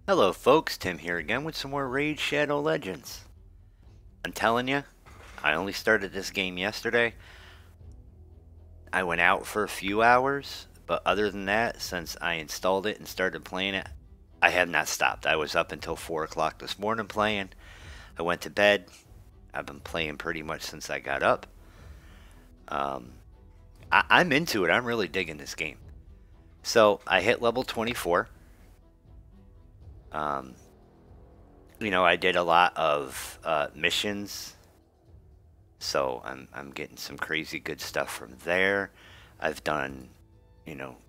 Hello folks, Tim here again with some more Raid Shadow Legends. I'm telling you, I only started this game yesterday. I went out for a few hours, but other than that, since I installed it and started playing it, I have not stopped. I was up until 4 o'clock this morning playing. I went to bed. I've been playing pretty much since I got up. Um, I'm into it. I'm really digging this game. So I hit level 24. Um, I did a lot of missions, so I'm getting some crazy good stuff from there. I've done,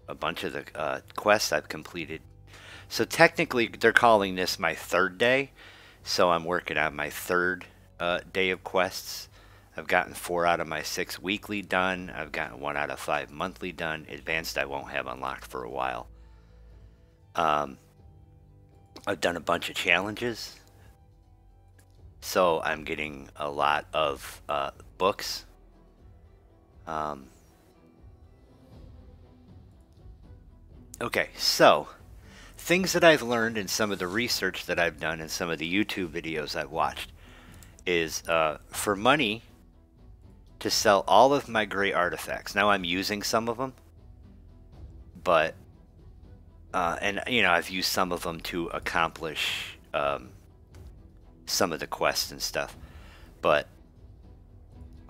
a bunch of the quests I've completed. So technically, they're calling this my third day. So I'm working on my third day of quests. I've gotten 4 out of my 6 weekly done. I've gotten 1 out of 5 monthly done. Advanced I won't have unlocked for a while. I've done a bunch of challenges. So I'm getting a lot of books. Okay, so things that I've learned in some of the research that I've done and some of the YouTube videos I've watched is for money to sell all of my gray artifacts. Now I'm using some of them, but I've used some of them to accomplish some of the quests and stuff, but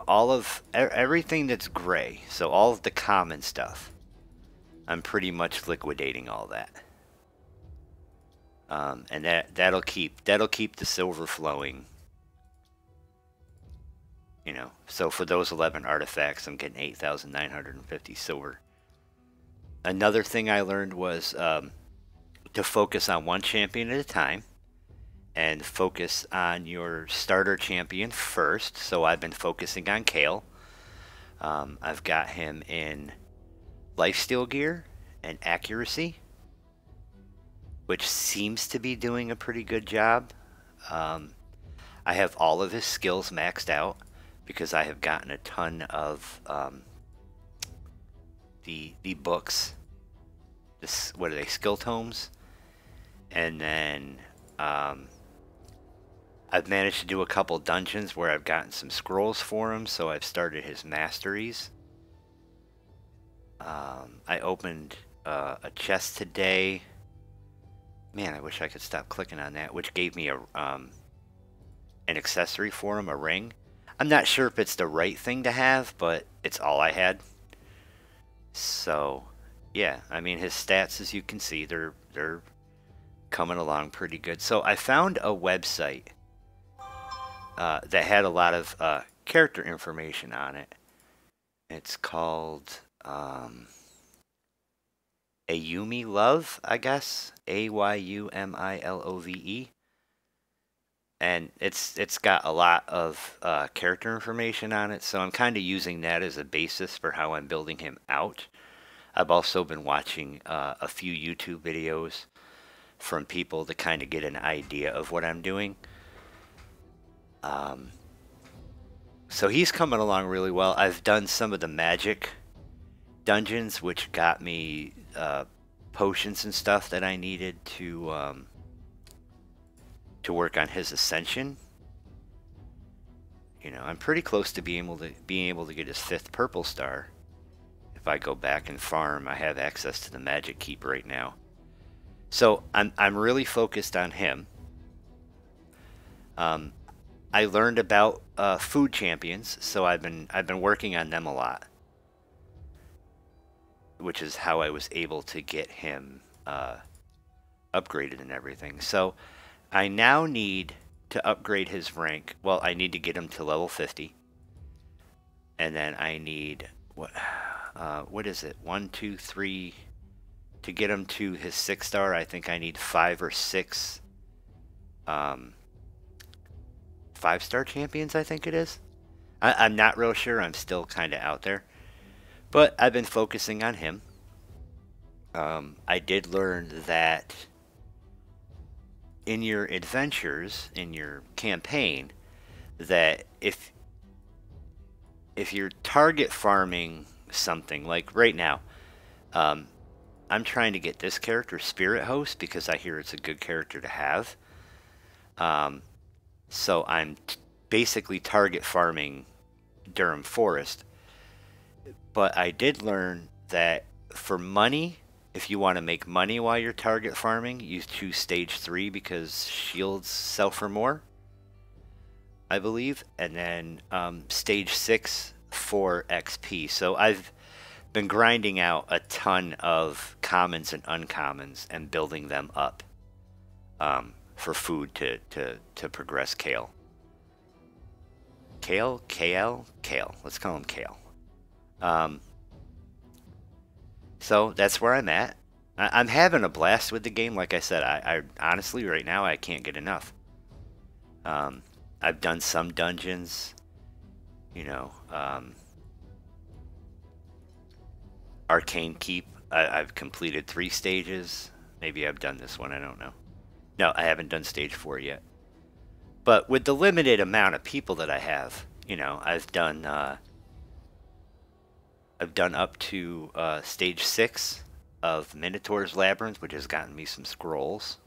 all of everything that's gray, so all of the common stuff, I'm pretty much liquidating all that. And that'll keep the silver flowing. So for those 11 artifacts, I'm getting 8,950 silver. Another thing I learned was to focus on one champion at a time and focus on your starter champion first. So I've been focusing on Kale. I've got him in lifesteal gear and accuracy, which seems to be doing a pretty good job. I have all of his skills maxed out because I have gotten a ton of the books. What are they? Skill tomes. And then I've managed to do a couple dungeons where I've gotten some scrolls for him, so I've started his masteries. I opened a chest today. Man, I wish I could stop clicking on that, which gave me an accessory for him, a ring. I'm not sure if it's the right thing to have, but it's all I had. So, yeah, I mean, his stats, as you can see, they're coming along pretty good. So I found a website that had a lot of character information on it. It's called Ayumi Love, I guess. Ayumilove. And it's got a lot of character information on it, so I'm kind of using that as a basis for how I'm building him out. I've also been watching a few YouTube videos from people to kind of get an idea of what I'm doing. So he's coming along really well. I've done some of the magic dungeons, which got me potions and stuff that I needed to work on his ascension. I'm pretty close to being able to get his 5th purple star. If I go back and farm, I have access to the magic keep right now. So I'm really focused on him. I learned about food champions, so I've been working on them a lot, which is how I was able to get him upgraded and everything. So I now need to upgrade his rank. Well, I need to get him to level 50, and then I need what is it? 1, 2, 3 to get him to his 6 star. I think I need 5 or 6 5-star champions, I think it is. I'm not real sure. I'm still kind of out there. But I've been focusing on him. I did learn that in your adventures, in your campaign, that if you're target farming something, like right now, I'm I'm trying to get this character, Spirit Host, because I hear it's a good character to have. So I'm basically target farming Durham Forest. But I did learn that for money, if you want to make money while you're target farming, you choose stage 3 because shields sell for more, I believe. And then stage 6 for XP. So I've been grinding out a ton of commons and uncommons and building them up for food to progress Kale. Kale. Let's call him Kale. So that's where I'm at. I'm having a blast with the game. Like I said, I honestly right now I can't get enough. I've done some dungeons, you know, Arcane Keep. I've completed 3 stages. Maybe I've done this one. I don't know. No, I haven't done stage 4 yet. But with the limited amount of people that I have, you know, I've done up to stage 6 of Minotaur's Labyrinth, which has gotten me some scrolls.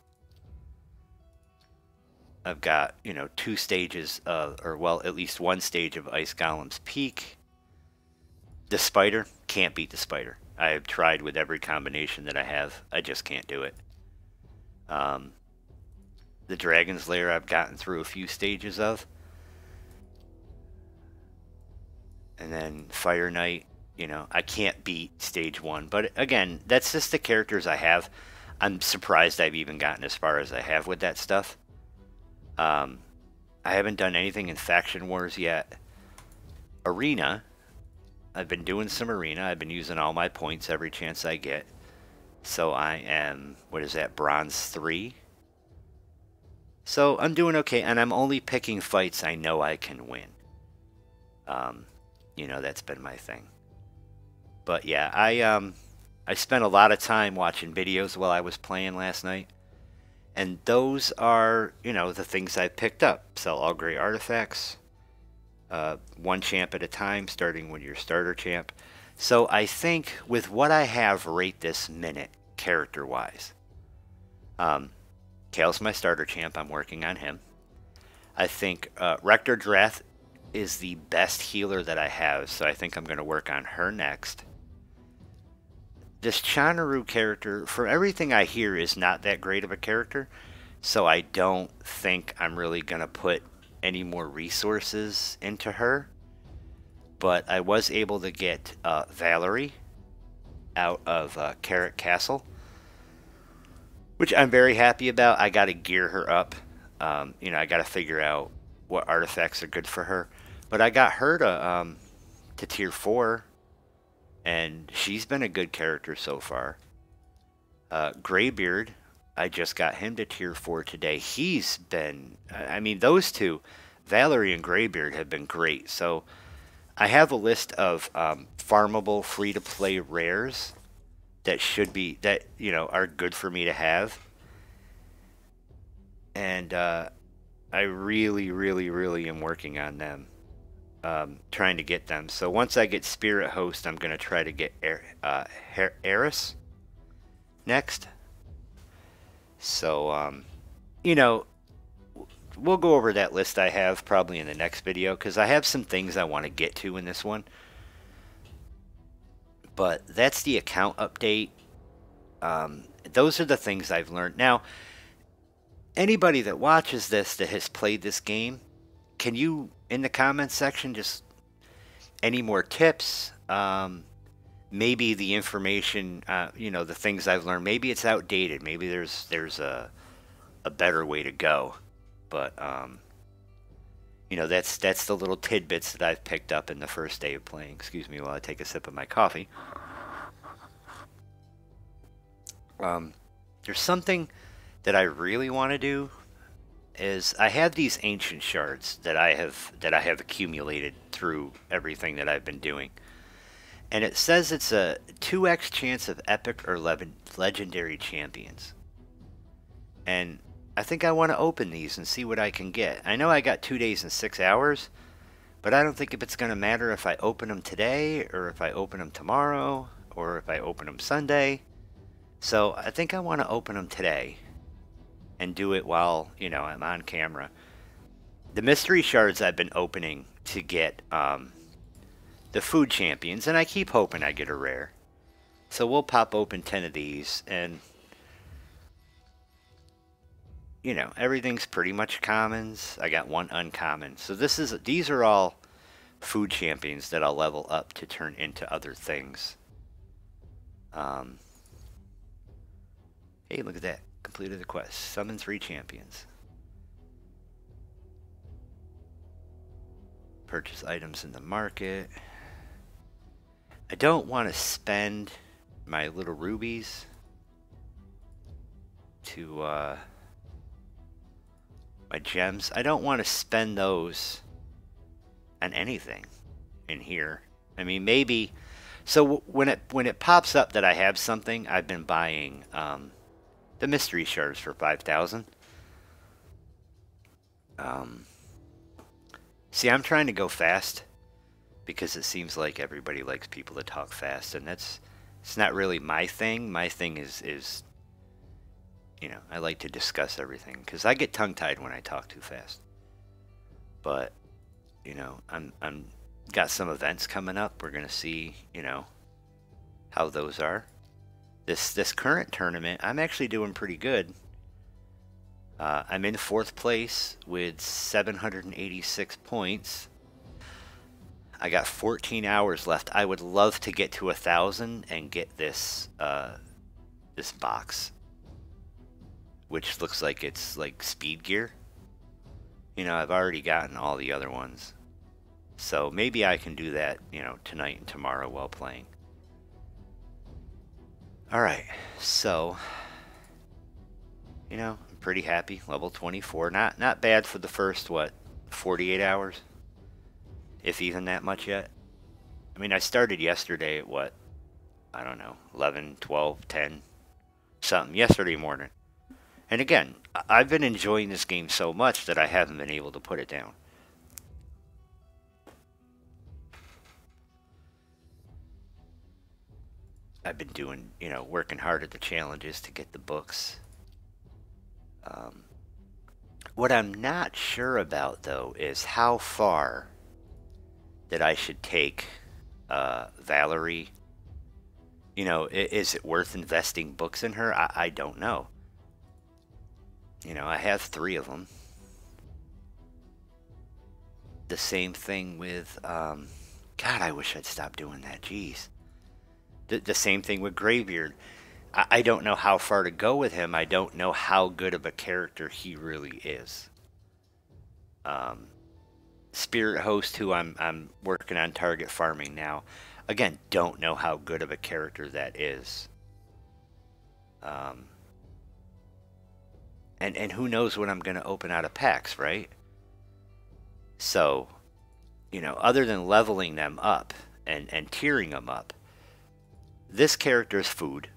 I've got, you know, 2 stages of, or well, at least 1 stage of Ice Golem's Peak. The spider, can't beat the spider. I have tried with every combination that I have. I just can't do it. The Dragon's Lair I've gotten through a few stages of. And then Fire Knight, you know, I can't beat stage 1. But again, that's just the characters I have. I'm surprised I've even gotten as far as I have with that stuff. I haven't done anything in Faction Wars yet. Arena, I've been doing some Arena. I've been using all my points every chance I get. So I am, what is that, Bronze 3? So I'm doing okay, and I'm only picking fights I know I can win. You know, that's been my thing. But yeah, I spent a lot of time watching videos while I was playing last night. And those are, you know, the things I picked up. Sell all gray artifacts. 1 champ at a time, starting with your starter champ. So I think with what I have right this minute, character-wise, Kale's my starter champ. I'm working on him. I think Rector Drath is the best healer that I have, so I think I'm going to work on her next. This Chanaru character, for everything I hear, is not that great of a character, so I don't think I'm really going to put any more resources into her. But I was able to get Valerie out of Carrot Castle, which I'm very happy about. I got to gear her up. You know, I got to figure out what artifacts are good for her. But I got her to tier 4, and she's been a good character so far. Greybeard, I just got him to tier 4 today. He's been, I mean, those two, Valerie and Greybeard, have been great. So I have a list of farmable, free-to-play rares that should be, that, you know, are good for me to have. And I really, really, really am working on them, trying to get them. So once I get Spirit Host, I'm going to try to get Eris next. So, you know, we'll go over that list I have probably in the next video, because I have some things I want to get to in this one. But that's the account update. Those are the things I've learned. Now, anybody that watches this that has played this game, can you, in the comments section, just any more tips? Maybe the information, you know, the things I've learned, maybe it's outdated. Maybe there's a better way to go. But, you know, that's the little tidbits that I've picked up in the first day of playing. Excuse me while I take a sip of my coffee. There's something that I really want to do. Is I have these ancient shards that I have accumulated through everything that I've been doing, and it says it's a 2x chance of epic or legendary champions. And I think I want to open these and see what I can get. I know I got 2 days and 6 hours, but I don't think if it's going to matter if I open them today or if I open them tomorrow or if I open them Sunday. So I think I want to open them today and do it while, you know, I'm on camera. The mystery shards I've been opening to get the food champions, and I keep hoping I get a rare. So we'll pop open 10 of these, and you know, everything's pretty much commons. I got one uncommon. So these are all food champions that I'll level up to turn into other things. Hey, look at that. Completed the quest. Summon 3 champions. Purchase items in the market. I don't want to spend my little rubies to my gems. I don't want to spend those on anything in here. I mean, maybe. So when it pops up that I have something, I've been buying the mystery shards for 5,000. See, I'm trying to go fast because it seems like everybody likes people that talk fast, and it's not really my thing. My thing is you know, I like to discuss everything because I get tongue-tied when I talk too fast. But you know, I'm got some events coming up. We're gonna see, you know, how those are. This current tournament, I'm actually doing pretty good. I'm in 4th place with 786 points. I got 14 hours left. I would love to get to 1,000 and get this this box, which looks like it's like speed gear. You know, I've already gotten all the other ones, so maybe I can do that, you know, tonight and tomorrow while playing. All right, so you know, I'm pretty happy. Level 24, not bad for the first, what, 48 hours, if even that much yet. I mean, I started yesterday at what, I don't know, 11, 12, 10, something yesterday morning. And again, I've been enjoying this game so much that I haven't been able to put it down. I've been doing, you know, working hard at the challenges to get the books. What I'm not sure about, though, is how far that I should take Valerie. You know, is it worth investing books in her? I don't know. You know, I have 3 of them. The same thing with, God, I wish I'd stop doing that. Jeez. The same thing with Greybeard. I don't know how far to go with him. I don't know how good of a character he really is. Spirit Host, who I'm working on target farming now. Again, don't know how good of a character that is. And who knows what I'm going to open out of packs, right? So, you know, other than leveling them up and tiering them up, this character is food.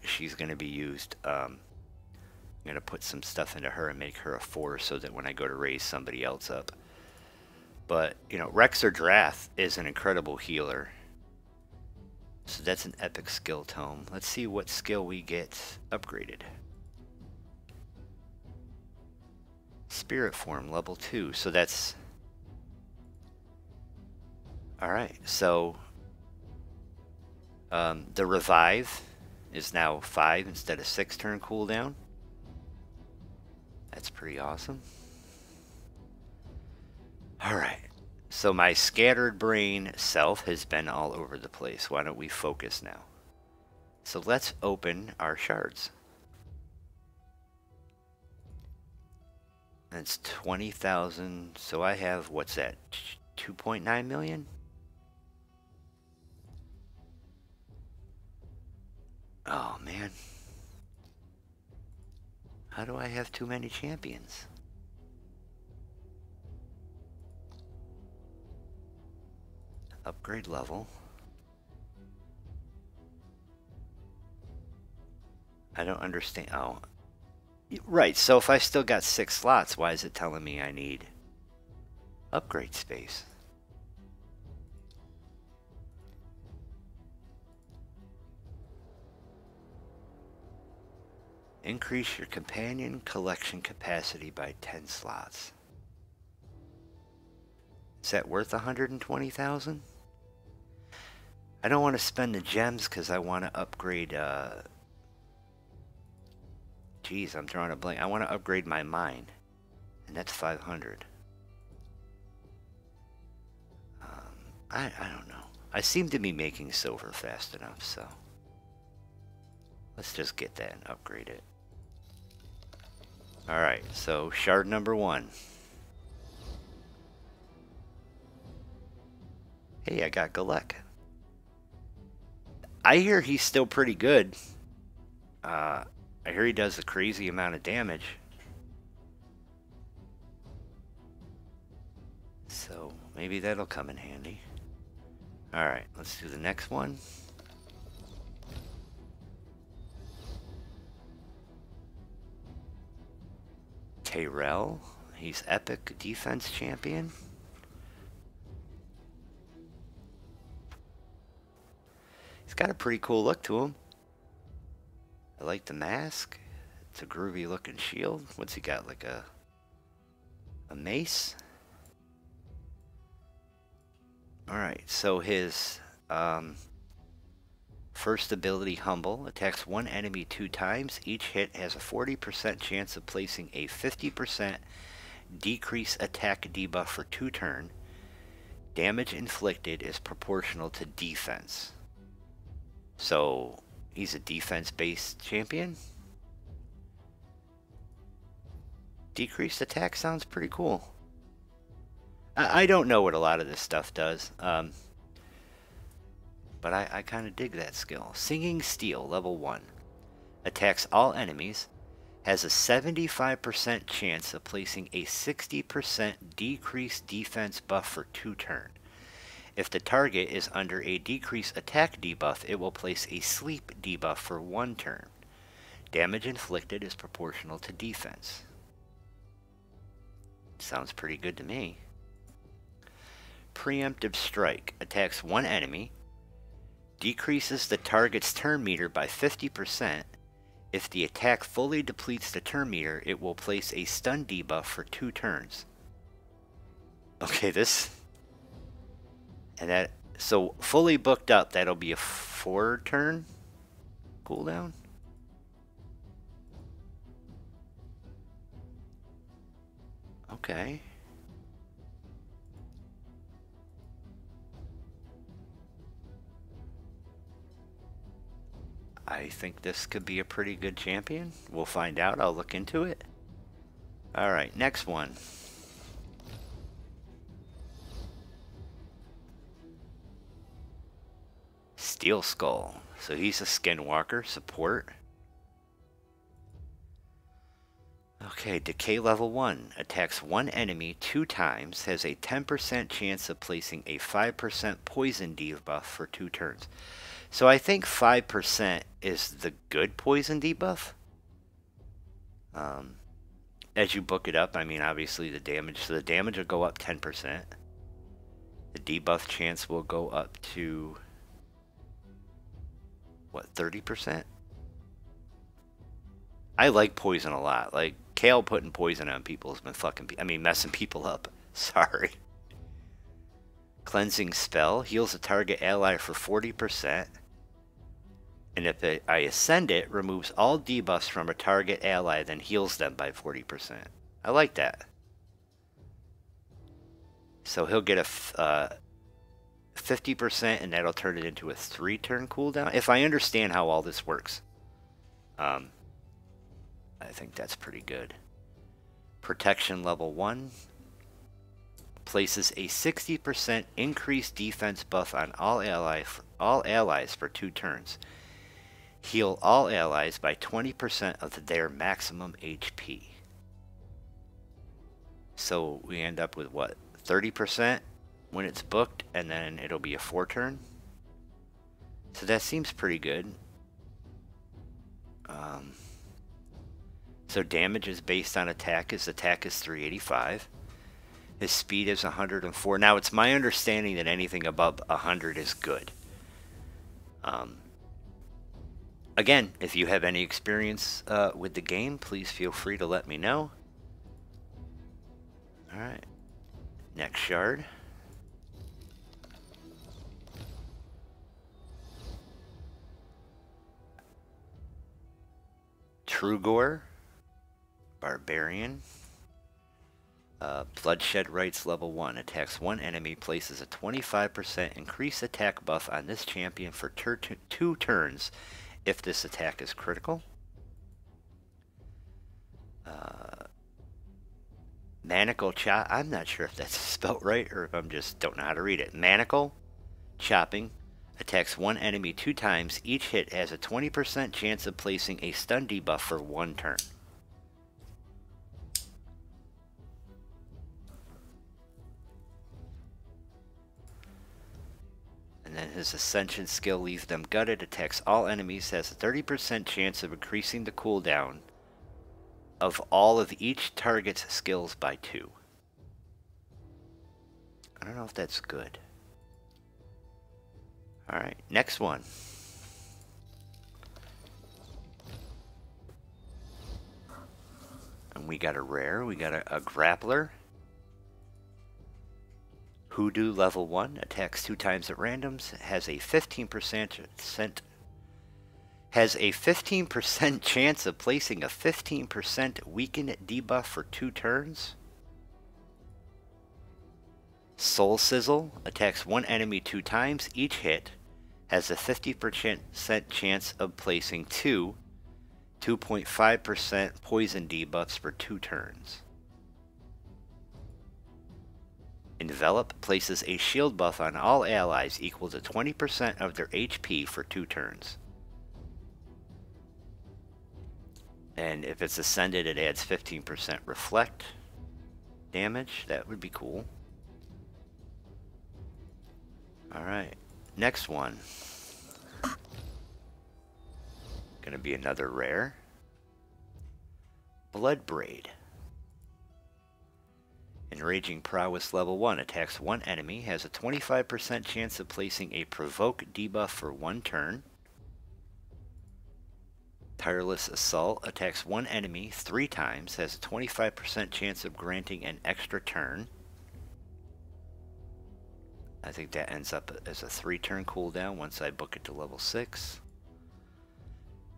She's going to be used. I'm going to put some stuff into her and make her a 4 so that when I go to raise somebody else up. But, you know, Rexer Drath is an incredible healer. So that's an epic skill tome. Let's see what skill we get upgraded. Spirit form, level 2. So that's... Alright, so... the revive is now 5 instead of 6 turn cooldown. That's pretty awesome. Alright, so my scattered brain self has been all over the place. Why don't we focus now? So let's open our shards. That's 20,000. So I have, what's that, 2.9 million? Oh man. How do I have too many champions? Upgrade level. I don't understand. Oh. Right, so if I still got 6 slots, why is it telling me I need upgrade space? Increase your companion collection capacity by 10 slots. Is that worth 120,000? I don't want to spend the gems because I want to upgrade, geez, I'm drawing a blank. I want to upgrade my mine, and that's 500. I don't know. I seem to be making silver fast enough, so let's just get that and upgrade it. Alright, so shard number 1. Hey, I got Galek. I hear he's still pretty good. I hear he does a crazy amount of damage. So maybe that'll come in handy. Alright, let's do the next one. Tyrell, he's epic defense champion. He's got a pretty cool look to him. I like the mask. It's a groovy looking shield. What's he got, like a mace? Alright, so his first ability, Humble, attacks one enemy 2 times. Each hit has a 40% chance of placing a 50% decrease attack debuff for 2 turns. Damage inflicted is proportional to defense. So, he's a defense-based champion? Decreased attack sounds pretty cool. I don't know what a lot of this stuff does. But I kind of dig that skill. Singing Steel, level 1. Attacks all enemies. Has a 75% chance of placing a 60% decreased defense buff for 2 turns. If the target is under a decreased attack debuff, it will place a sleep debuff for 1 turn. Damage inflicted is proportional to defense. Sounds pretty good to me. Preemptive Strike. Attacks one enemy. Decreases the target's turn meter by 50%. If the attack fully depletes the turn meter, it will place a stun debuff for 2 turns. Okay, this... And that... So, fully booked up, that'll be a 4 turn cooldown? Okay. I think this could be a pretty good champion. We'll find out. I'll look into it. Alright, next one. Steel Skull. So he's a skinwalker, support. Okay, Decay level 1. Attacks one enemy 2 times. Has a 10% chance of placing a 5% poison debuff for 2 turns. So I think 5% is the good poison debuff. As you book it up, I mean, obviously the damage. So the damage will go up 10%. The debuff chance will go up to, what, 30%? I like poison a lot. Like, Kale putting poison on people has been fucking, messing people up. Sorry. Cleansing Spell. Heals a target ally for 40%. And if I ascend it, removes all debuffs from a target ally, then heals them by 40%. I like that. So he'll get a 50%, and that'll turn it into a 3-turn cooldown. If I understand how all this works. I think that's pretty good. Protection level 1. Places a 60% increased defense buff on all allies for 2 turns. Heal all allies by 20% of their maximum HP. So we end up with what? 30% when it's booked, and then it'll be a 4-turn. So that seems pretty good. So damage is based on attack. His attack is 385. His speed is 104. Now it's my understanding that anything above 100 is good. Again, if you have any experience with the game, please feel free to let me know. Alright, next shard. Trugor, Barbarian. Bloodshed Rites level 1. Attacks one enemy, places a 25% increased attack buff on this champion for 2 turns if this attack is critical. Manacle Chop. I'm not sure if that's spelt right or if I'm just don't know how to read it. Manacle Chopping. Attacks one enemy 2 times. Each hit has a 20% chance of placing a stun debuff for 1 turn. And then his Ascension skill leaves them gutted. Attacks all enemies. Has a 30% chance of increasing the cooldown of all of each target's skills by 2. I don't know if that's good. Alright, next one. And we got a rare. We got a Grappler. Hoodoo level 1. Attacks 2 times at randoms. Has a 15% chance of placing a 15% weakened debuff for 2 turns. Soul Sizzle. Attacks one enemy 2 times. Each hit has a 50% chance of placing 2.5% poison debuffs for 2 turns. Envelop places a shield buff on all allies equal to 20% of their HP for 2 turns. And if it's ascended, it adds 15% reflect damage. That would be cool. Alright, next one. Gonna be another rare. Blood Braid. Enraging Prowess level 1. Attacks one enemy. Has a 25% chance of placing a provoke debuff for 1 turn. Tireless Assault. Attacks one enemy 3 times. Has a 25% chance of granting an extra turn. I think that ends up as a 3-turn cooldown once I book it to level 6.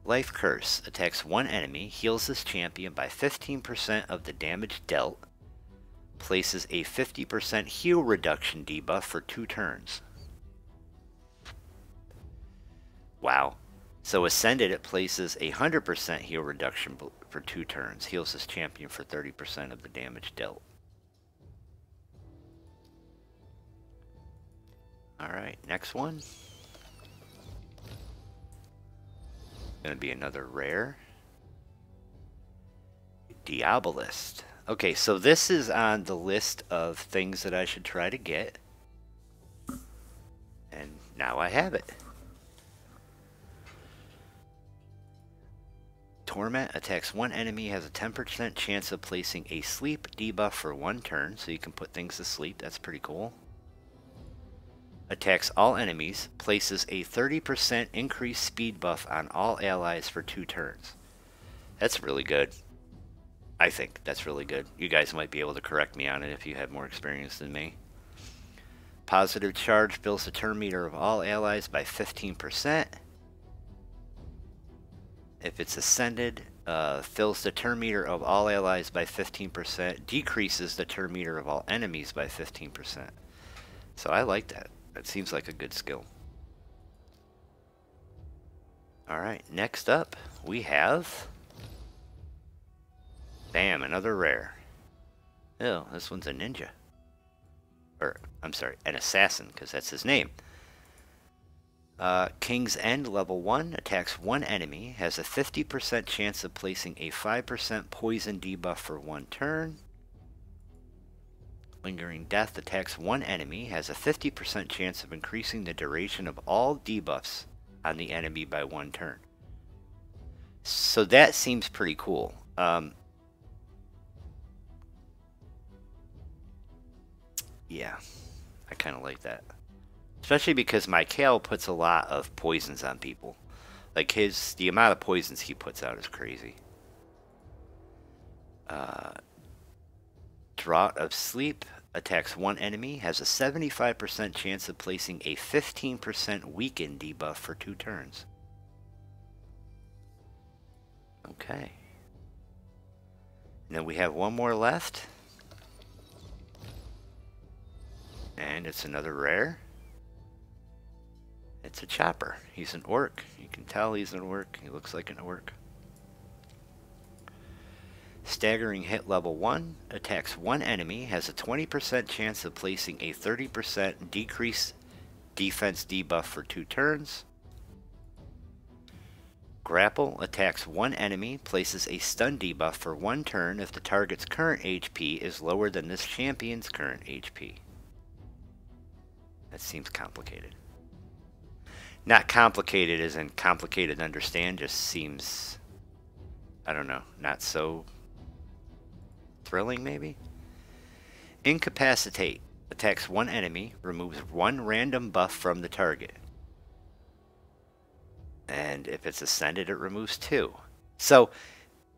Life Curse. Attacks one enemy. Heals this champion by 15% of the damage dealt. Places a 50% heal reduction debuff for 2 turns. Wow. So Ascended, it places a 100% heal reduction for 2 turns. Heals this champion for 30% of the damage dealt. Alright, next one. Gonna be another rare. Diabolist. Okay, so this is on the list of things that I should try to get. And now I have it. Torment attacks one enemy, has a 10% chance of placing a sleep debuff for 1 turn, so you can put things to sleep. That's pretty cool. Attacks all enemies, places a 30% increased speed buff on all allies for 2 turns. That's really good. I think that's really good. You guys might be able to correct me on it if you have more experience than me. Positive Charge fills the turn meter of all allies by 15%. If it's Ascended, fills the turn meter of all allies by 15%. Decreases the turn meter of all enemies by 15%. So I like that. That seems like a good skill. Alright, next up we have... Bam, another rare. Oh, this one's a ninja. Or, I'm sorry, an assassin, because that's his name. King's End, level 1, attacks one enemy, has a 50% chance of placing a 5% poison debuff for 1 turn. Lingering Death attacks one enemy, has a 50% chance of increasing the duration of all debuffs on the enemy by 1 turn. So that seems pretty cool. Yeah, I kind of like that. Especially because my Kale puts a lot of poisons on people. Like the amount of poisons he puts out is crazy. Draught of Sleep attacks one enemy, has a 75% chance of placing a 15% weaken debuff for 2 turns. Okay. And then we have one more left. And it's another rare. It's a chopper. He's an orc. You can tell he's an orc. He looks like an orc. Staggering hit level 1, attacks one enemy, has a 20% chance of placing a 30% decreased defense debuff for 2 turns. Grapple attacks one enemy, places a stun debuff for 1 turn if the target's current HP is lower than this champion's current HP. That seems complicated. Not complicated as in complicated to understand, just seems, I don't know, not so thrilling maybe? Incapacitate attacks one enemy, removes 1 random buff from the target. And if it's ascended, it removes 2. So,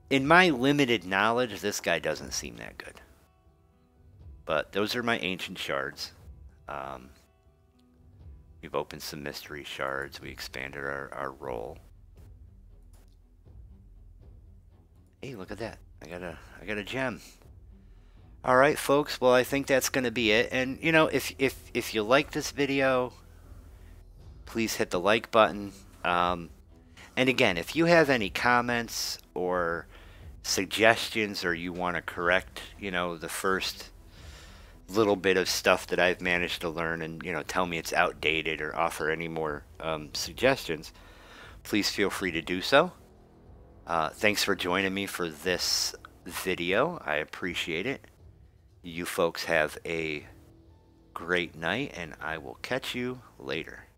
in my limited knowledge, this guy doesn't seem that good. But those are my ancient shards. We've opened some mystery shards. We expanded our roll. Hey, look at that. I got a gem. All right, folks. Well, I think that's going to be it. And, you know, if you like this video, please hit the like button. And again, if you have any comments or suggestions, or you want to correct, you know, the first little bit of stuff that I've managed to learn, and, you know, tell me it's outdated, or offer any more suggestions, please feel free to do so. Thanks for joining me for this video. I appreciate it. You folks have a great night, and I will catch you later.